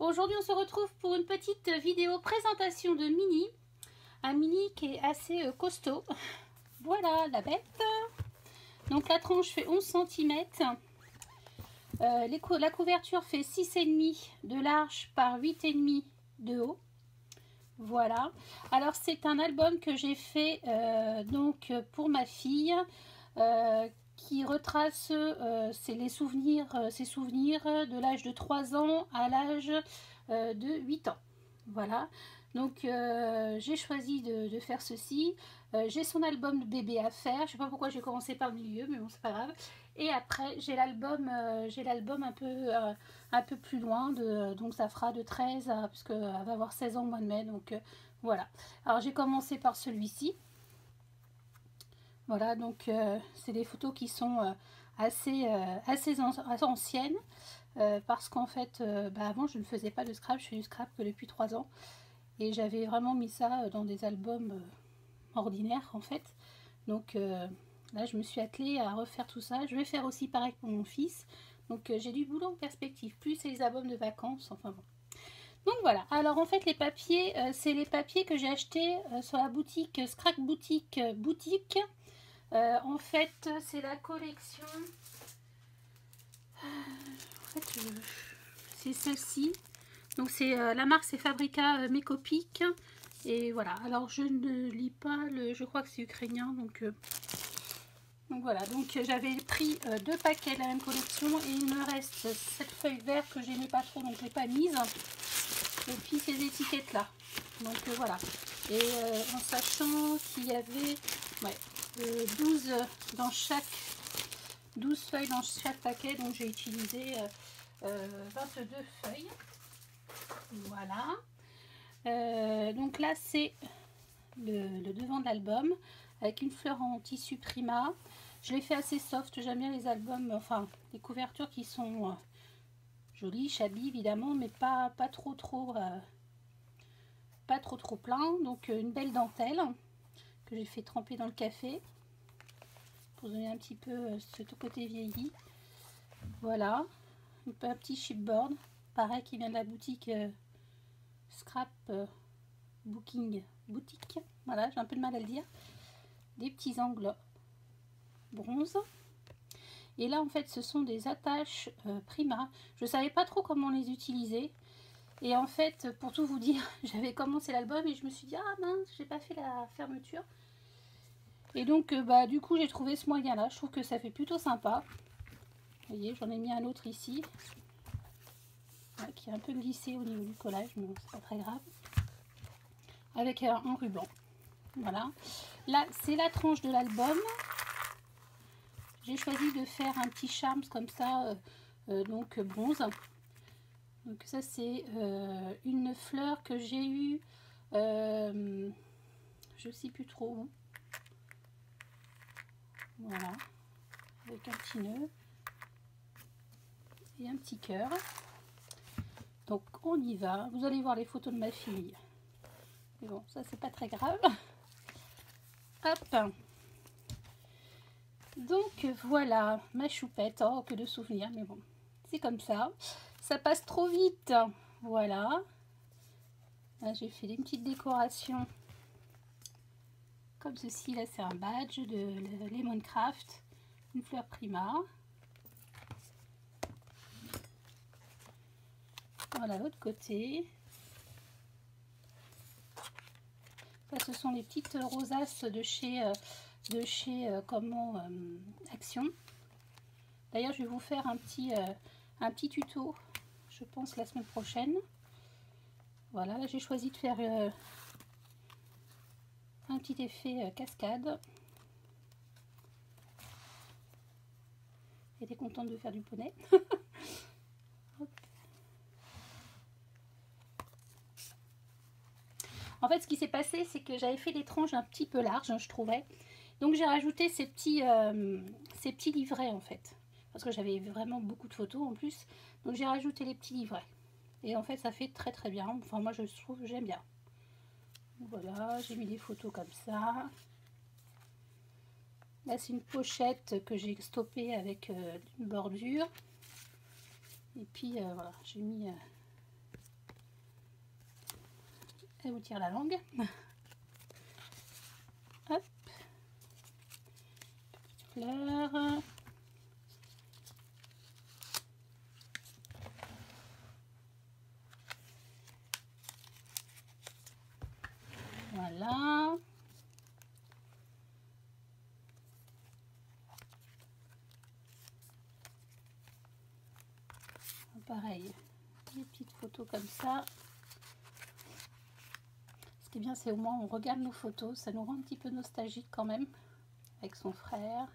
Aujourd'hui, on se retrouve pour une petite vidéo présentation de Mini. Un Mini qui est assez costaud. Voilà la bête. Donc la tranche fait 11 cm. La couverture fait 6,5 de large par 8,5 de haut. Voilà. Alors c'est un album que j'ai fait donc pour ma fille. Qui retrace ses souvenirs de l'âge de 3 ans à l'âge de 8 ans. Voilà, donc j'ai choisi de faire ceci. J'ai son album de bébé à faire. Je sais pas pourquoi j'ai commencé par le milieu, mais bon, c'est pas grave. Et après, j'ai l'album un peu plus loin, donc ça fera de 13 à, parce qu'elle va avoir 16 ans au mois de mai. Donc voilà. Alors j'ai commencé par celui-ci. Voilà, donc c'est des photos qui sont assez anciennes parce qu'en fait, avant je ne faisais pas de scrap, je fais du scrap que depuis 3 ans et j'avais vraiment mis ça dans des albums ordinaires en fait. Donc là je me suis attelée à refaire tout ça. Je vais faire aussi pareil pour mon fils. Donc j'ai du boulot en perspective, plus les albums de vacances, enfin bon. Donc voilà, alors en fait les papiers, c'est les papiers que j'ai achetés sur la boutique Scrap Boutique Boutique. En fait, c'est la collection. En fait, c'est celle-ci. Donc c'est la marque, c'est Fabrica Mekopic. Et voilà. Alors je ne lis pas le. Je crois que c'est ukrainien. Donc voilà. Donc j'avais pris 2 paquets de la même collection et il me reste cette feuille verte que j'aimais pas trop, donc je l'ai pas mise. Et puis ces étiquettes là. Donc voilà. Et en sachant qu'il y avait 12 dans chaque 12 feuilles dans chaque paquet, donc j'ai utilisé 22 feuilles. Voilà. Donc là c'est le devant de l'album avec une fleur en tissu Prima. Je l'ai fait assez soft, j'aime bien les albums, enfin les couvertures qui sont jolies, shabby évidemment, mais pas trop plein. Donc une belle dentelle que j'ai fait tremper dans le café pour donner un petit peu ce côté vieilli. Voilà, un petit chipboard, pareil, qui vient de la boutique Scrap Booking Boutique. Voilà, j'ai un peu de mal à le dire. Des petits angles bronze. Et là, en fait, ce sont des attaches Prima. Je savais pas trop comment les utiliser. Et en fait, pour tout vous dire, j'avais commencé l'album et je me suis dit, ah mince, j'ai pas fait la fermeture. Et donc, du coup, j'ai trouvé ce moyen-là. Je trouve que ça fait plutôt sympa. Vous voyez, j'en ai mis un autre ici. Qui est un peu glissé au niveau du collage, mais bon, c'est pas très grave. Avec un ruban. Voilà. Là, c'est la tranche de l'album. J'ai choisi de faire un petit charme comme ça, donc bronze. Donc ça, c'est une fleur que j'ai eue, je sais plus trop où. Voilà, avec un petit nœud et un petit cœur. Donc on y va. Vous allez voir les photos de ma fille. Mais bon, ça c'est pas très grave. Hop. Donc voilà, ma choupette. Oh, que de souvenirs, mais bon, c'est comme ça. Ça passe trop vite. Voilà. Là, j'ai fait des petites décorations comme ceci. Là, c'est un badge de Lemoncraft, une fleur Prima. Voilà, l'autre côté. Ça, ce sont les petites rosaces de chez Action. D'ailleurs, je vais vous faire un petit tuto, je pense, la semaine prochaine. Voilà, là, j'ai choisi de faire un petit effet cascade. J'étais contente de faire du poney. En fait, ce qui s'est passé, c'est que j'avais fait des tranches un petit peu larges, je trouvais. Donc j'ai rajouté ces petits livrets en fait. Parce que j'avais vraiment beaucoup de photos en plus. Donc j'ai rajouté les petits livrets. Et en fait, ça fait très très bien. Enfin, moi, je trouve que j'aime bien. Voilà, j'ai mis des photos comme ça. Là, c'est une pochette que j'ai stoppée avec une bordure. Et puis, voilà, j'ai mis Elle vous tire la langue. Hop. Petite fleur. Voilà. Pareil, des petites photos comme ça. Ce qui est bien, c'est au moins on regarde nos photos, ça nous rend un petit peu nostalgique quand même, avec son frère.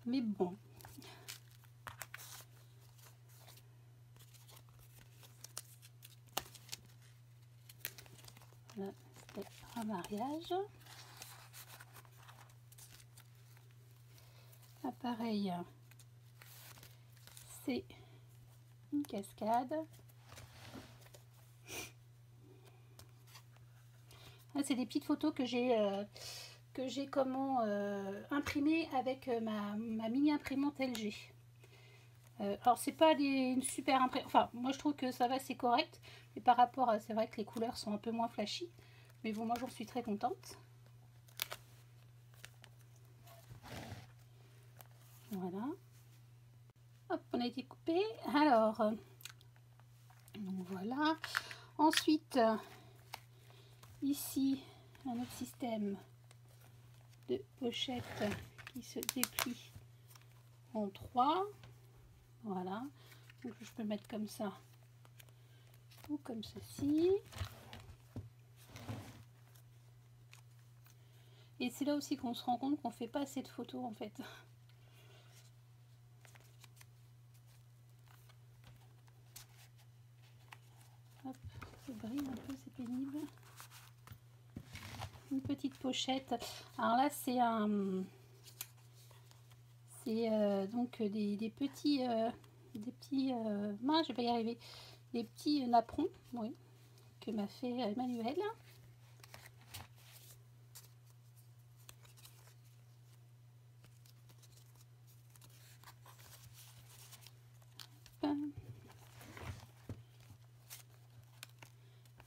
Mais bon. Voilà, c'était un mariage. Là, pareil, c'est une cascade. C'est des petites photos que j'ai imprimées avec ma mini imprimante LG. Alors c'est pas une super imprimante, enfin moi je trouve que ça va, c'est correct, mais par rapport à, c'est vrai que les couleurs sont un peu moins flashy, mais bon, moi j'en suis très contente. Voilà. Hop, on a été coupé. Alors, donc voilà. Ensuite, ici, un autre système de pochette qui se déplie en 3. Voilà. Donc je peux mettre comme ça ou comme ceci. Et c'est là aussi qu'on se rend compte qu'on fait pas assez de photos en fait. Hop, ça brille un peu, c'est pénible. Une petite pochette. Alors là, c'est un... C'est donc des petits... mince, je vais pas y arriver. Des petits napperons, oui, que m'a fait Emmanuel.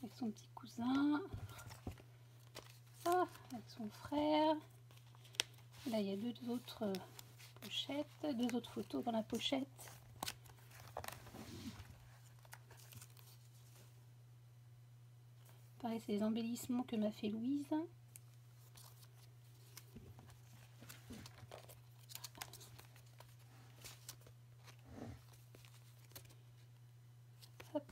Avec son petit cousin. Ah, avec son frère. Et là, il y a deux autres pochettes, deux autres photos dans la pochette. Pareil, c'est les embellissements que m'a fait Louise. Hop.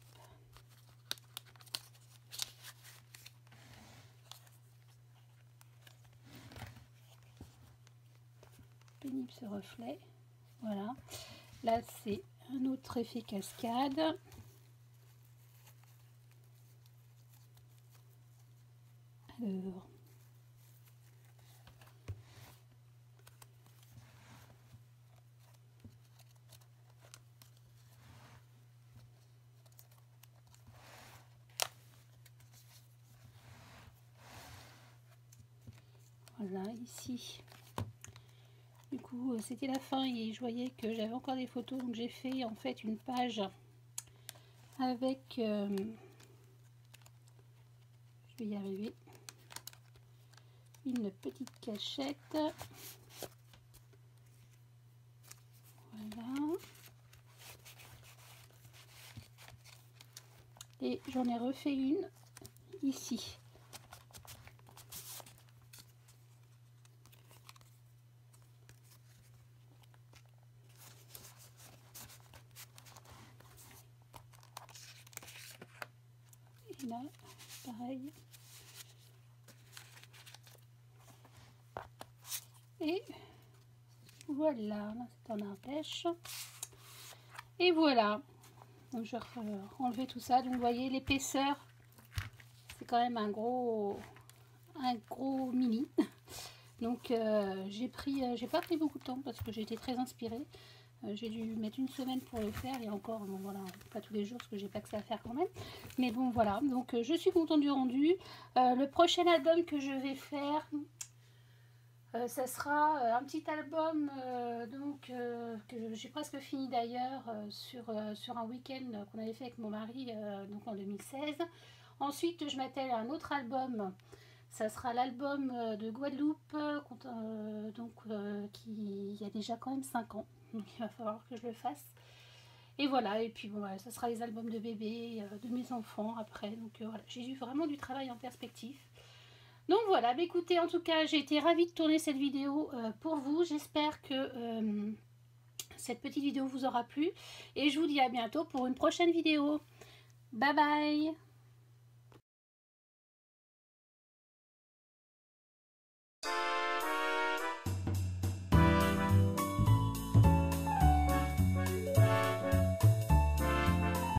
Pénible ce reflet. Voilà. Là, c'est un autre effet cascade. Alors, voilà, ici. Du coup, c'était la fin et je voyais que j'avais encore des photos, donc j'ai fait en fait une page avec, je vais y arriver, une petite cachette. Voilà. Et j'en ai refait une ici. Et là, pareil. Et voilà, là c'est en arpège. Et voilà. Donc je vais enlever tout ça. Donc vous voyez l'épaisseur, c'est quand même un gros mini. Donc j'ai pas pris beaucoup de temps parce que j'ai été très inspirée. J'ai dû mettre une semaine pour le faire et encore, bon, voilà, pas tous les jours parce que j'ai pas que ça à faire quand même. Mais bon voilà, donc je suis contente du rendu. Le prochain album que je vais faire, Ça sera un petit album que j'ai presque fini d'ailleurs sur un week-end qu'on avait fait avec mon mari donc en 2016. Ensuite je m'attelle à un autre album, ça sera l'album de Guadeloupe qui y a déjà quand même 5 ans, donc il va falloir que je le fasse. Et voilà, et puis bon, voilà, ça sera les albums de bébés, de mes enfants après, donc voilà, j'ai eu vraiment du travail en perspective. Donc voilà, bah écoutez, en tout cas, j'ai été ravie de tourner cette vidéo pour vous. J'espère que cette petite vidéo vous aura plu. Et je vous dis à bientôt pour une prochaine vidéo. Bye bye!